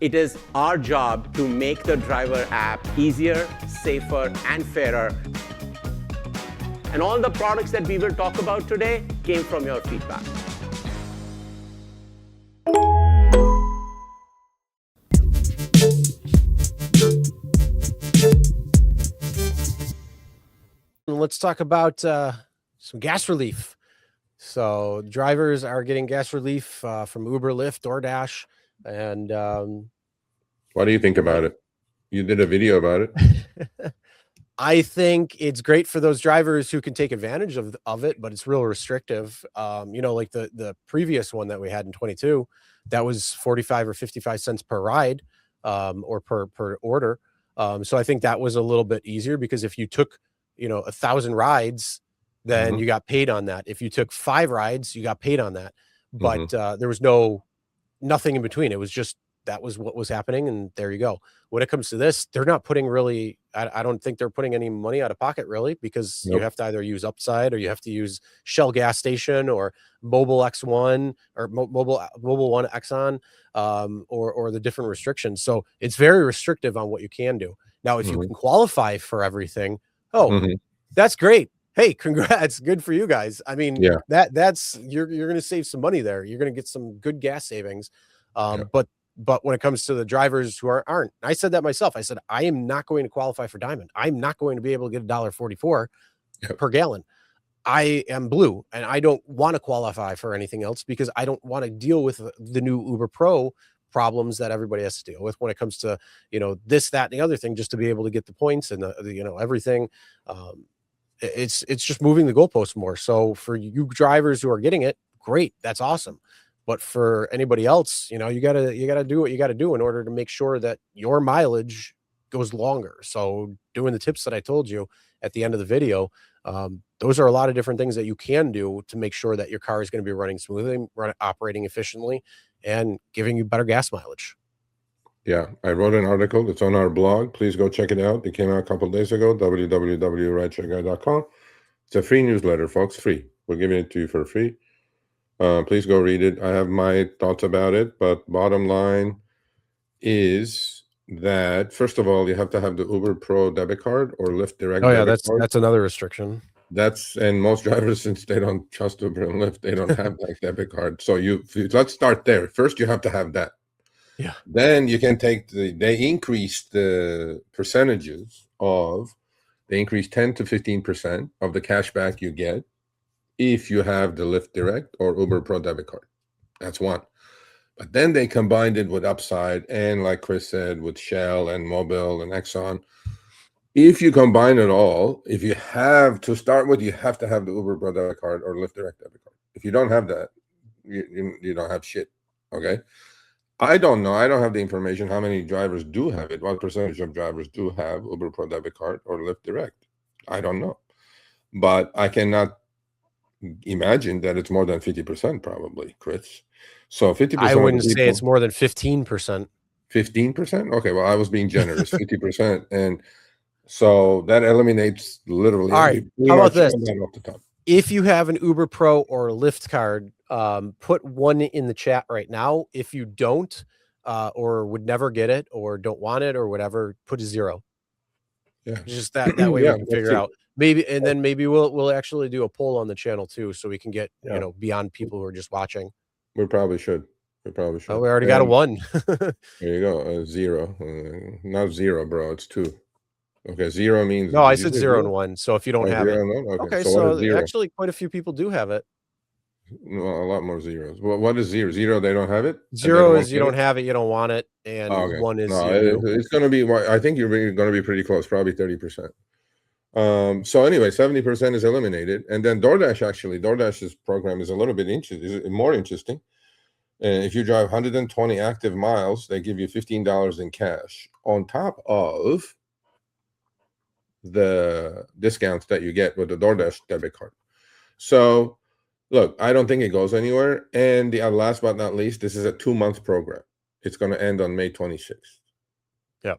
It is our job to make the driver app easier, safer, and fairer. And all the products that we will talk about today came from your feedback. Let's talk about some gas relief. So drivers are getting gas relief from Uber, Lyft, DoorDash, and what do you think about it? You did a video about it. I think it's great for those drivers who can take advantage of it, but it's real restrictive. You know, like the previous one that we had in 22, that was 45 or 55 cents per ride, or per order. So I think that was a little bit easier because if you took, 1,000 rides, then you got paid on that. If you took 5 rides, you got paid on that. But there was nothing in between. It was just, that was what was happening, and there you go. When it comes to this, they're not putting really, I don't think they're putting any money out of pocket really, because you have to either use Upside or you have to use Shell gas station or Mobile X1 or Mobile One Exxon, or the different restrictions. So it's very restrictive on what you can do. Now, if you can qualify for everything, that's great. Hey, congrats. Good for you guys. I mean, that's, you're going to save some money there. You're going to get some good gas savings. But when it comes to the drivers who aren't, I said that myself. I said, I am not going to qualify for Diamond. I'm not going to be able to get $1.44 per gallon. I am blue, and I don't want to qualify for anything else because I don't want to deal with the new Uber Pro problems that everybody has to deal with when it comes to, this, that, and the other thing, just to be able to get the points and the everything. It's just moving the goalposts more. So for you drivers who are getting it, great. That's awesome. But for anybody else, you gotta do what you gotta do in order to make sure that your mileage goes longer. So doing the tips that I told you at the end of the video, those are a lot of different things that you can do to make sure that your car is going to be running smoothly, operating efficiently, and giving you better gas mileage. Yeah, I wrote an article. It's on our blog. Please go check it out. It came out a couple of days ago, www.rideshareguy.com. It's a free newsletter, folks, free. We're giving it to you for free. Please go read it. I have my thoughts about it, but bottom line is that, first of all, you have to have the Uber Pro debit card or Lyft Direct. Oh yeah, that's another restriction. And most drivers, since they don't trust Uber and Lyft, they don't have that debit card. So let's start there. First, you have to have that. Yeah. Then you can take they increased the percentages they increased 10 to 15% of the cash back you get if you have the Lyft Direct or Uber Pro debit card. That's one. But then they combined it with Upside and, like Chris said, with Shell and Mobil and Exxon. If you combine it all, if you have to start with, you have to have the Uber Pro debit card or Lyft Direct debit card. If you don't have that, you don't have shit. Okay. I don't know. I don't have the information how many drivers do have it. What percentage of drivers do have Uber Pro debit card or Lyft Direct? I don't know. But I cannot imagine that it's more than 50% probably, Chris. So 50%. I wouldn't say it's more than 15%. 15%? Okay, well, I was being generous. 50%. And so that eliminates literally. All right. How about this? If you have an Uber Pro or Lyft card, put 1 in the chat right now. If you don't, or would never get it or don't want it or whatever, put a 0. Yeah. Just that way we can figure out. Maybe, and then maybe we'll actually do a poll on the channel too, so we can get beyond people who are just watching. We probably should. Oh, we already got a 1. There you go. 0. Not 0, bro. It's 2. Okay, 0 means. No, I said 0 and 1. So if you don't have it, okay. So actually, quite a few people do have it. Well, a lot more zeros. Well, what is 0? 0, they don't have it. 0 is you don't have it, you don't want it, and 1 is it's going to be. I think you're going to be pretty close, probably 30%. So anyway, 70% is eliminated, and then DoorDash's program is a little bit more interesting. If you drive 120 active miles, they give you $15 in cash on top of the discounts that you get with the DoorDash debit card. So look, I don't think it goes anywhere. And the last but not least, this is a 2-month program. It's going to end on May 26th. Yeah.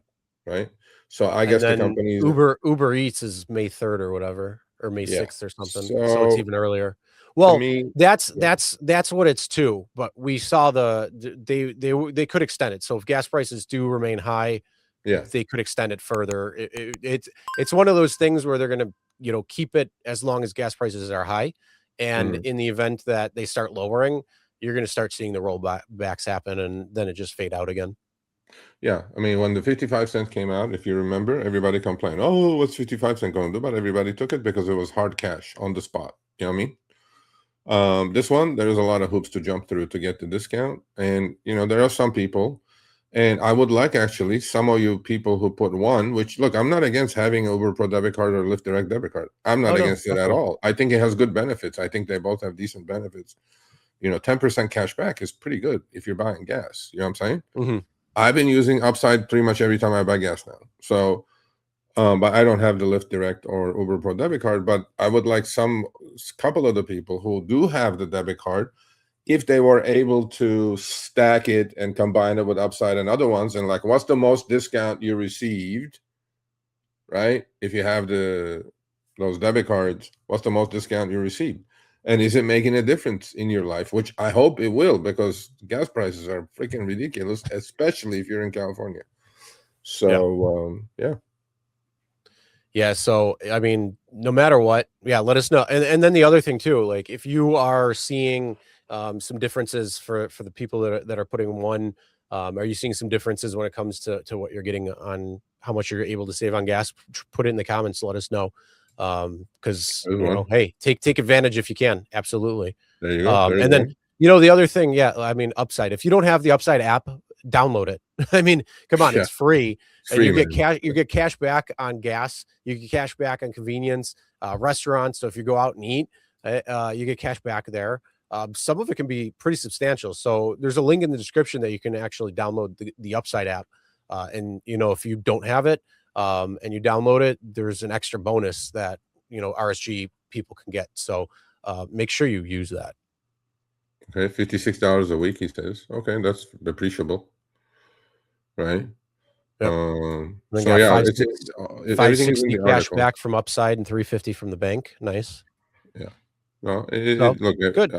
Right. So I guess the companies Uber Eats is May 3rd or whatever, or May 6th or something. So it's even earlier. Well, me, that's what it's to. But we saw they could extend it. So if gas prices do remain high, yeah. they could extend it further. It's one of those things where they're going to keep it as long as gas prices are high, and Mm. in the event that they start lowering, you're going to start seeing the rollbacks happen, and then it just fade out again. Yeah, I mean, when the 55 cents came out, if you remember, everybody complained, "Oh, what's 55 cent going to do?" But everybody took it because it was hard cash on the spot. You know what I mean? This one, there is a lot of hoops to jump through to get the discount, and there are some people, and I would like actually some of you people who put one. Which look, I'm not against having Uber Pro debit card or Lyft Direct debit card. I'm not Oh no, against it not at at all. all. I think it has good benefits. I think they both have decent benefits. 10% cash back is pretty good if you're buying gas. You know what I'm saying? Mm-hmm. I've been using Upside pretty much every time I buy gas now. So, but I don't have the Lyft Direct or Uber Pro debit card. But I would like couple of the people who do have the debit card, if they were able to stack it and combine it with Upside and other ones, and like, what's the most discount you received, right? If you have those debit cards, what's the most discount you received? And is it making a difference in your life? Which I hope it will, because gas prices are freaking ridiculous, especially if you're in California. So, yeah. Yeah. So, I mean, no matter what, let us know. And then the other thing too, like if you are seeing some differences for the people that are putting one, are you seeing some differences when it comes to what you're getting on how much you're able to save on gas? Put it in the comments. Let us know. Because hey, take advantage if you can. Absolutely. There you go. And then the other thing, I mean, Upside. If you don't have the Upside app, download it. I mean, come on, it's free, and you get cash. You get cash back on gas. You get cash back on convenience, restaurants. So if you go out and eat, you get cash back there. Some of it can be pretty substantial. So there's a link in the description that you can actually download the Upside app. And if you don't have it, and you download it, there's an extra bonus that RSG people can get. So make sure you use that. Okay, $56 a week, he says. Okay, that's appreciable, right? Yep. So yeah, everything is in the cash article. back from Upside and $350 from the bank. Nice. Yeah. No, look good.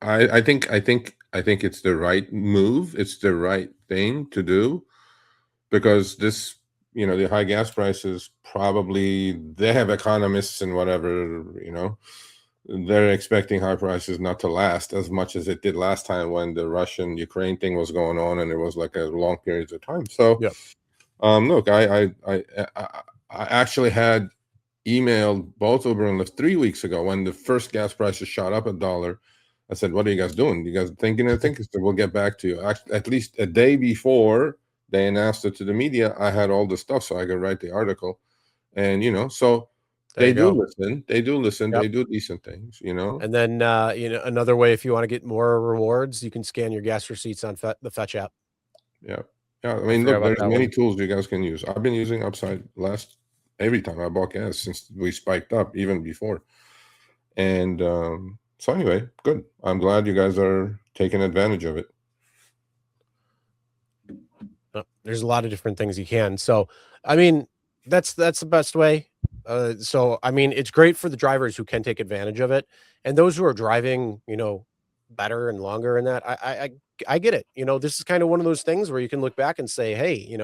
I think it's the right move. It's the right thing to do, because this, the high gas prices, probably they have economists and whatever, they're expecting high prices not to last as much as it did last time when the Russian-Ukraine thing was going on, and it was like a long periods of time. So, look, I actually had emailed both Uber and Lyft 3 weeks ago when the first gas prices shot up $1. I said, "What are you guys doing? You guys thinking?" I think we'll get back to you. At least a day before they announced it to the media, I had all the stuff so I could write the article, and so. They do listen. They do listen. They do decent things, And then, another way, if you want to get more rewards, you can scan your gas receipts on the Fetch app. Yeah. I mean, look, there's many tools you guys can use. I've been using Upside every time I bought gas since we spiked up, even before. And so anyway, good. I'm glad you guys are taking advantage of it. There's a lot of different things you can. So, I mean, that's the best way. So, I mean, it's great for the drivers who can take advantage of it, and those who are driving, better and longer. And that I get it. This is kind of one of those things where you can look back and say, hey,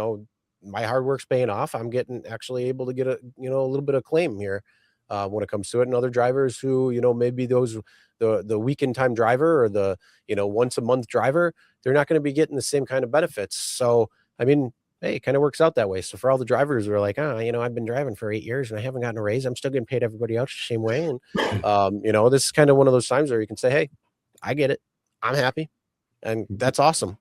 my hard work's paying off. I'm getting actually able to get a little bit of claim here when it comes to it. And other drivers who, maybe the weekend time driver or the once a month driver, they're not going to be getting the same kind of benefits. So, I mean, hey, it kind of works out that way. So for all the drivers who are like, I've been driving for 8 years and I haven't gotten a raise, I'm still getting paid everybody else the same way. And, this is kind of one of those times where you can say, hey, I get it. I'm happy. And that's awesome.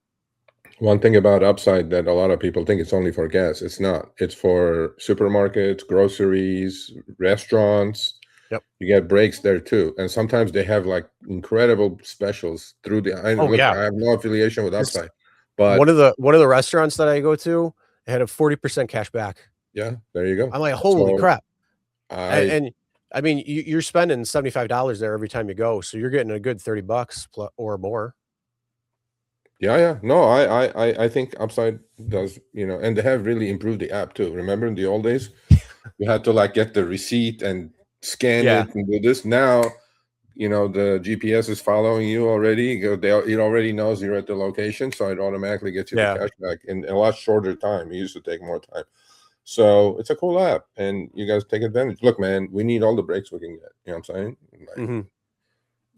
One thing about Upside that a lot of people think it's only for gas. It's not. It's for supermarkets, groceries, restaurants. Yep. You get breaks there too. And sometimes they have like incredible specials through the I have no affiliation with Upside. But one of the restaurants that I go to had a 40% cash back. Yeah, there you go. I'm like, holy crap. And I mean, you're spending $75 there every time you go. So you're getting a good $30 or more. Yeah. No, I think Upside does, and they have really improved the app too. Remember in the old days, you had to like get the receipt and scan it and do this. Now, you know, the GPS is following you already. It already knows you're at the location, so it automatically gets you the cash back in a lot shorter time. It used to take more time. So it's a cool app, and you guys take advantage. Look, man, we need all the breaks we can get. You know what I'm saying?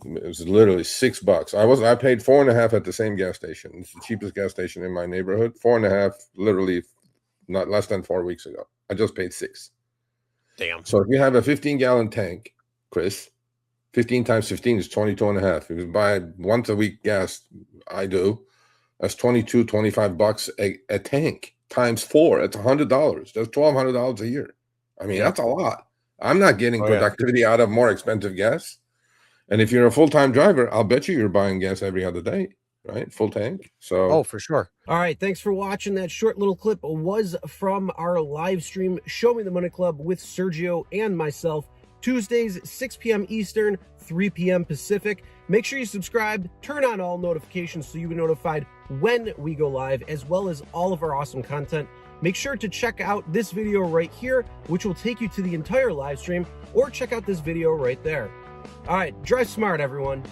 Like, it was literally $6. I paid $4.50 at the same gas station. It's the cheapest gas station in my neighborhood. $4.50, literally not less than 4 weeks ago. I just paid $6. Damn. So if you have a 15-gallon tank, Chris, 15 times 15 is 22.5. If you buy once a week gas, I do. That's $25 a tank times 4. That's $100. That's $1,200 a year. I mean, that's a lot. I'm not getting productivity out of more expensive gas. And if you're a full-time driver, I'll bet you're buying gas every other day, right? Full tank. So for sure. All right, thanks for watching. That short little clip was from our live stream, Show Me the Money Club with Sergio and myself, Tuesdays, 6 p.m. Eastern, 3 p.m. Pacific. Make sure you subscribe, turn on all notifications so you'll be notified when we go live, as well as all of our awesome content. Make sure to check out this video right here, which will take you to the entire live stream, or check out this video right there. All right, drive smart, everyone.